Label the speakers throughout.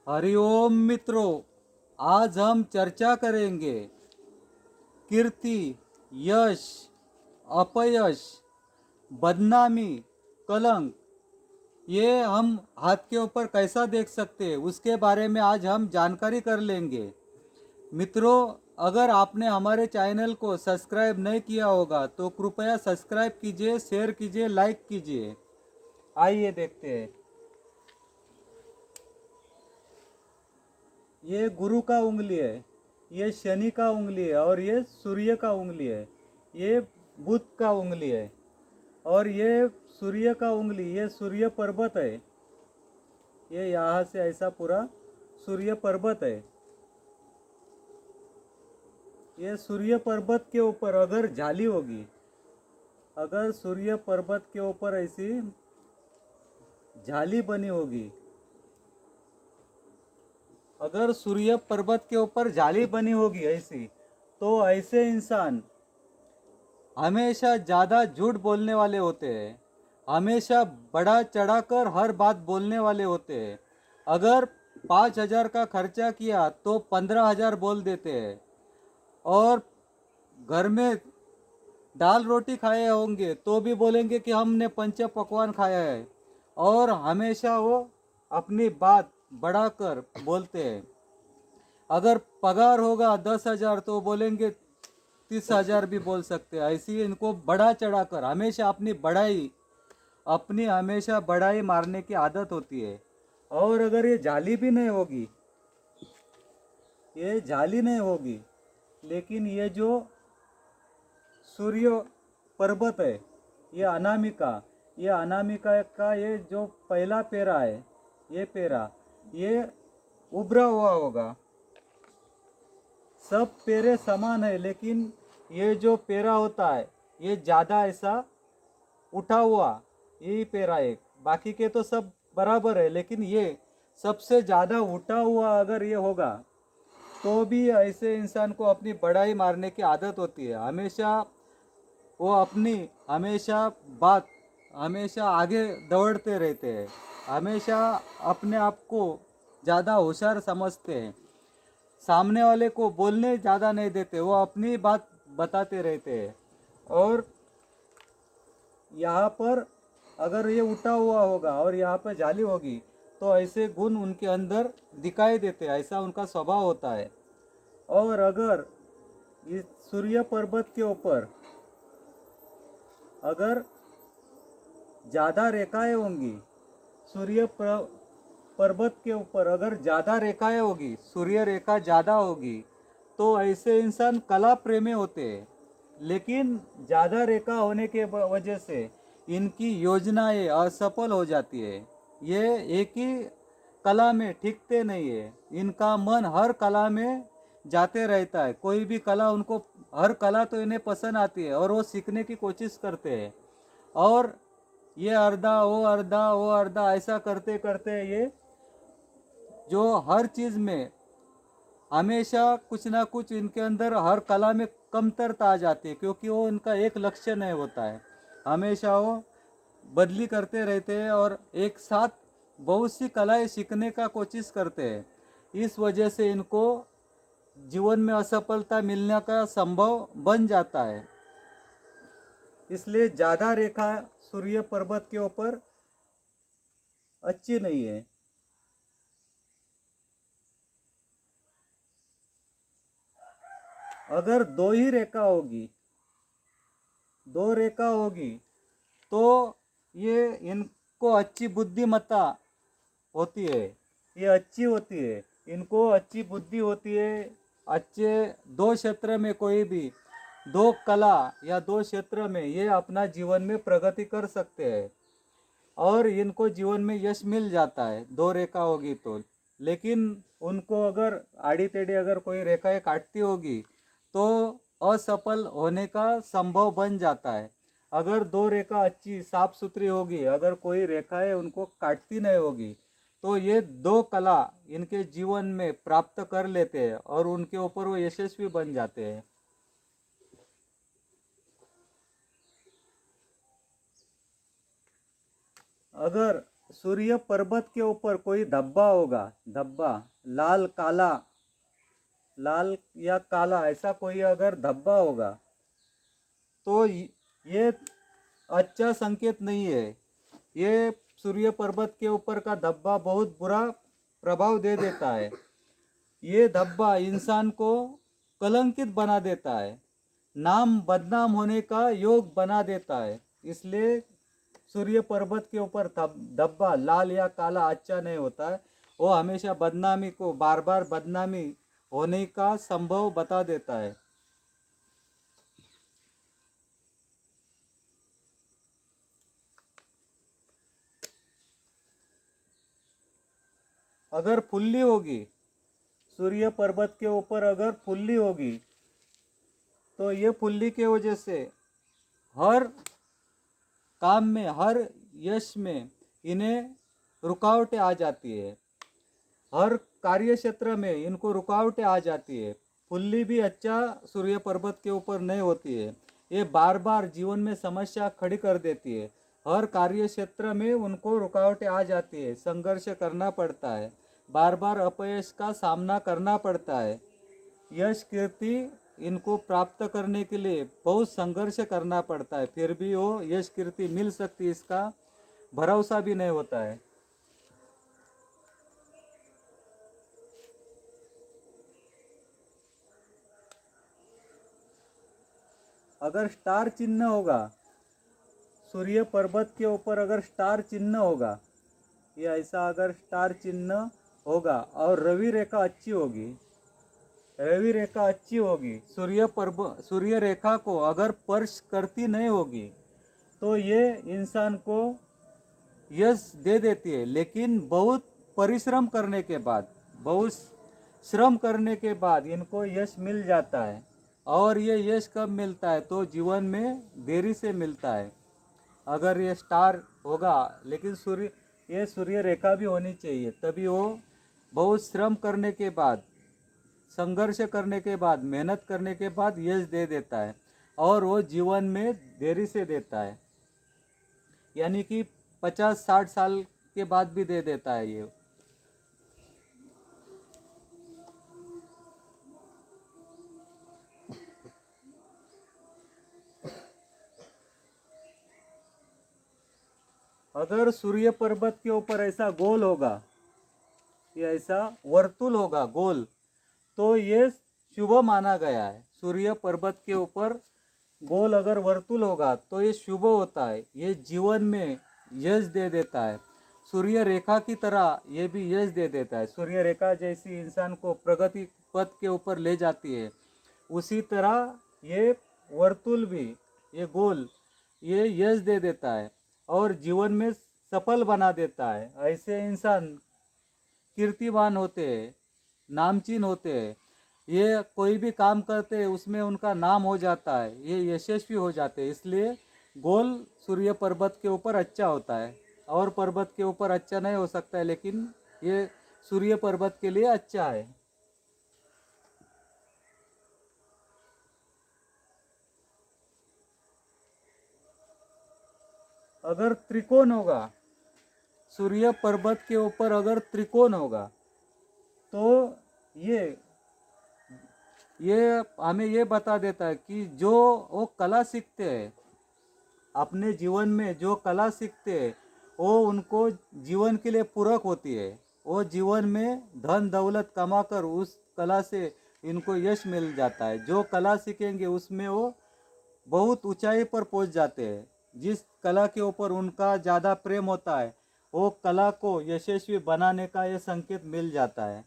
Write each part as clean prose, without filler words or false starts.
Speaker 1: हरिओम मित्रों, आज हम चर्चा करेंगे कीर्ति, यश, अपयश, बदनामी, कलंक। ये हम हाथ के ऊपर कैसा देख सकते हैं उसके बारे में आज हम जानकारी कर लेंगे। मित्रों, अगर आपने हमारे चैनल को सब्सक्राइब नहीं किया होगा तो कृपया सब्सक्राइब कीजिए, शेयर कीजिए, लाइक कीजिए। आइए देखते हैं। ये गुरु का उंगली है, ये शनि का उंगली है और ये सूर्य का उंगली है। ये बुध का उंगली है और ये सूर्य का उंगली, ये सूर्य पर्वत है। ये यहाँ से ऐसा पूरा सूर्य पर्वत है। ये सूर्य पर्वत के ऊपर अगर जाली होगी, अगर सूर्य पर्वत के ऊपर ऐसी जाली बनी होगी, अगर सूर्य पर्वत के ऊपर जाली बनी होगी ऐसी, तो ऐसे इंसान हमेशा ज़्यादा झूठ बोलने वाले होते हैं, हमेशा बढ़ा चढ़ाकर हर बात बोलने वाले होते हैं। अगर 5,000 का खर्चा किया तो 15,000 बोल देते हैं। और घर में दाल रोटी खाए होंगे तो भी बोलेंगे कि हमने पंच पकवान खाया है। और हमेशा वो अपनी बात बढ़ाकर बोलते हैं। अगर पगार होगा 10,000 तो बोलेंगे 30,000 भी बोल सकते हैं। ऐसी इनको बढ़ा चढ़ाकर हमेशा अपनी हमेशा बढ़ाई मारने की आदत होती है। और अगर ये जाली भी नहीं होगी, ये जाली नहीं होगी, लेकिन ये जो सूर्य पर्वत है, ये अनामिका का ये जो पहला पेरा है, ये उभरा हुआ होगा। सब पेरे समान है, लेकिन ये जो पेरा होता है ये ज़्यादा ऐसा उठा हुआ, यही पेरा एक। बाकी के तो सब बराबर है, लेकिन ये सबसे ज़्यादा उठा हुआ अगर ये होगा तो भी ऐसे इंसान को अपनी बड़ाई मारने की आदत होती है। हमेशा वो अपनी हमेशा बात हमेशा आगे दौड़ते रहते हैं, हमेशा अपने आप को ज़्यादा होशियार समझते हैं। सामने वाले को बोलने ज़्यादा नहीं देते, वो अपनी बात बताते रहते हैं। और यहाँ पर अगर ये उठा हुआ होगा और यहाँ पर जाली होगी तो ऐसे गुण उनके अंदर दिखाई देते हैं, ऐसा उनका स्वभाव होता है। और अगर इस सूर्य पर्वत के ऊपर अगर ज़्यादा रेखाएं होंगी, पर्वत के ऊपर अगर ज़्यादा रेखाएं होगी, सूर्य रेखा ज़्यादा होगी, तो ऐसे इंसान कला प्रेमी होते हैं। लेकिन ज़्यादा रेखा होने के वजह से इनकी योजनाएं असफल हो जाती है। ये एक ही कला में टिकते नहीं है, इनका मन हर कला में जाते रहता है। कोई भी कला उनको, हर कला तो इन्हें पसंद आती है और वो सीखने की कोशिश करते हैं। और ये अर्धा वो अर्धा ऐसा करते करते ये जो हर चीज़ में हमेशा कुछ ना कुछ इनके अंदर हर कला में कमतरता आ जाती है, क्योंकि वो इनका एक लक्ष्य नहीं होता है। हमेशा वो बदली करते रहते हैं और एक साथ बहुत सी कलाएं सीखने का कोशिश करते हैं। इस वजह से इनको जीवन में असफलता मिलने का संभव बन जाता है। इसलिए ज़्यादा रेखा सूर्य पर्वत के ऊपर अच्छी नहीं है। अगर दो रेखा होगी तो ये इनको अच्छी बुद्धिमत्ता होती है, ये अच्छी होती है, इनको अच्छी बुद्धि होती है। अच्छे दो क्षेत्र में, कोई भी दो कला या दो क्षेत्र में ये अपना जीवन में प्रगति कर सकते हैं और इनको जीवन में यश मिल जाता है, दो रेखा होगी तो। लेकिन उनको अगर आड़ी टेढ़ी अगर कोई रेखाएं काटती होगी तो असफल होने का संभव बन जाता है। अगर दो रेखा अच्छी साफ सुथरी होगी, अगर कोई रेखाएं उनको काटती नहीं होगी, तो ये दो कला इनके जीवन में प्राप्त कर लेते हैं और उनके ऊपर वो यशस्वी बन जाते हैं। अगर सूर्य पर्वत के ऊपर कोई धब्बा होगा, धब्बा लाल काला, लाल या काला ऐसा कोई अगर धब्बा होगा तो ये अच्छा संकेत नहीं है। ये सूर्य पर्वत के ऊपर का धब्बा बहुत बुरा प्रभाव दे देता है। ये धब्बा इंसान को कलंकित बना देता है, नाम बदनाम होने का योग बना देता है। इसलिए सूर्य पर्वत के ऊपर धब्बा लाल या काला अच्छा नहीं होता है। वो हमेशा बदनामी को, बार बार बदनामी होने का संभव बता देता है। अगर फुल्ली होगी, सूर्य पर्वत के ऊपर अगर फुल्ली होगी तो ये फुल्ली के वजह से हर काम में, हर यश में इन्हें रुकावटें आ जाती है। हर कार्य क्षेत्र में इनको रुकावटें आ जाती है। फुल्ली भी अच्छा सूर्य पर्वत के ऊपर नहीं होती है। ये बार बार जीवन में समस्या खड़ी कर देती है। हर कार्य क्षेत्र में उनको रुकावटें आ जाती है, संघर्ष करना पड़ता है, बार बार अपयश का सामना करना पड़ता है। यश कीर्ति इनको प्राप्त करने के लिए बहुत संघर्ष करना पड़ता है, फिर भी वो यश कीर्ति मिल सकती, इसका भरोसा भी नहीं होता है। अगर स्टार चिन्ह होगा, सूर्य पर्वत के ऊपर अगर स्टार चिन्ह होगा, ये ऐसा अगर स्टार चिन्ह होगा और रवि रेखा अच्छी होगी, रवि रेखा अच्छी होगी, सूर्य रेखा को अगर स्पर्श करती नहीं होगी तो ये इंसान को यश दे देती है। लेकिन बहुत परिश्रम करने के बाद, बहुत श्रम करने के बाद इनको यश मिल जाता है। और ये यश कब मिलता है तो जीवन में देरी से मिलता है। अगर ये स्टार होगा, लेकिन सूर्य रेखा भी होनी चाहिए, तभी वो बहुत श्रम करने के बाद, संघर्ष करने के बाद, मेहनत करने के बाद यश दे देता है। और वो जीवन में देरी से देता है, यानी कि 50-60 साल के बाद भी दे देता है ये। अगर सूर्य पर्वत के ऊपर ऐसा गोल होगा, ये ऐसा वर्तुल होगा गोल, तो ये शुभ माना गया है। सूर्य पर्वत के ऊपर गोल अगर वर्तुल होगा तो ये शुभ होता है, ये जीवन में यश दे देता है। सूर्य रेखा की तरह ये भी यश दे देता है। सूर्य रेखा जैसी इंसान को प्रगति पथ के ऊपर ले जाती है, उसी तरह ये वर्तुल भी, ये गोल, ये यश दे देता है और जीवन में सफल बना देता है। ऐसे इंसान कीर्तिवान होते हैं, नामचीन होते हैं। ये कोई भी काम करते हैं उसमें उनका नाम हो जाता है, ये यशस्वी हो जाते हैं। इसलिए गोल सूर्य पर्वत के ऊपर अच्छा होता है, और पर्वत के ऊपर अच्छा नहीं हो सकता है, लेकिन ये सूर्य पर्वत के लिए अच्छा है। अगर त्रिकोण होगा, सूर्य पर्वत के ऊपर अगर त्रिकोण होगा तो ये हमें ये बता देता है कि जो वो कला सीखते हैं, अपने जीवन में जो कला सीखते हैं, वो उनको जीवन के लिए पूरक होती है। वो जीवन में धन दौलत कमाकर उस कला से इनको यश मिल जाता है। जो कला सीखेंगे उसमें वो बहुत ऊंचाई पर पहुंच जाते हैं। जिस कला के ऊपर उनका ज़्यादा प्रेम होता है, वो कला को यशस्वी बनाने का ये संकेत मिल जाता है।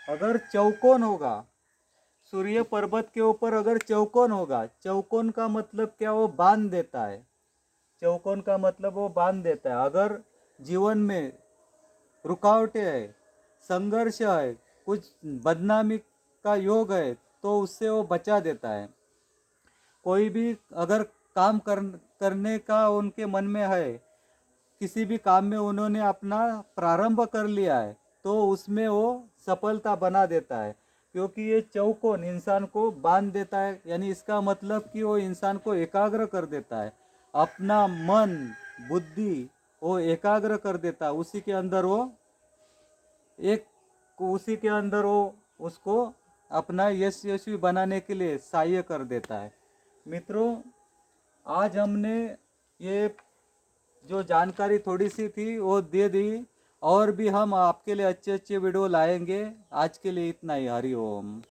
Speaker 1: अगर चौकोन होगा, सूर्य पर्वत के ऊपर अगर चौकोन होगा, चौकोन का मतलब क्या, वो बांध देता है। चौकोन का मतलब वो बांध देता है। अगर जीवन में रुकावटें है, संघर्ष है, कुछ बदनामी का योग है, तो उससे वो बचा देता है। कोई भी अगर काम करने का उनके मन में है, किसी भी काम में उन्होंने अपना प्रारंभ कर लिया है, तो उसमें वो सफलता बना देता है। क्योंकि ये चौकोन इंसान को बांध देता है, यानी इसका मतलब कि वो इंसान को एकाग्र कर देता है, अपना मन बुद्धि वो एकाग्र कर देता है, उसी के अंदर वो उसको अपना यशस्वी बनाने के लिए सहाय्य कर देता है। मित्रों, आज हमने ये जो जानकारी थोड़ी सी थी वो दे दी, और भी हम आपके लिए अच्छे अच्छे वीडियो लाएंगे। आज के लिए इतना ही। हरि ओम।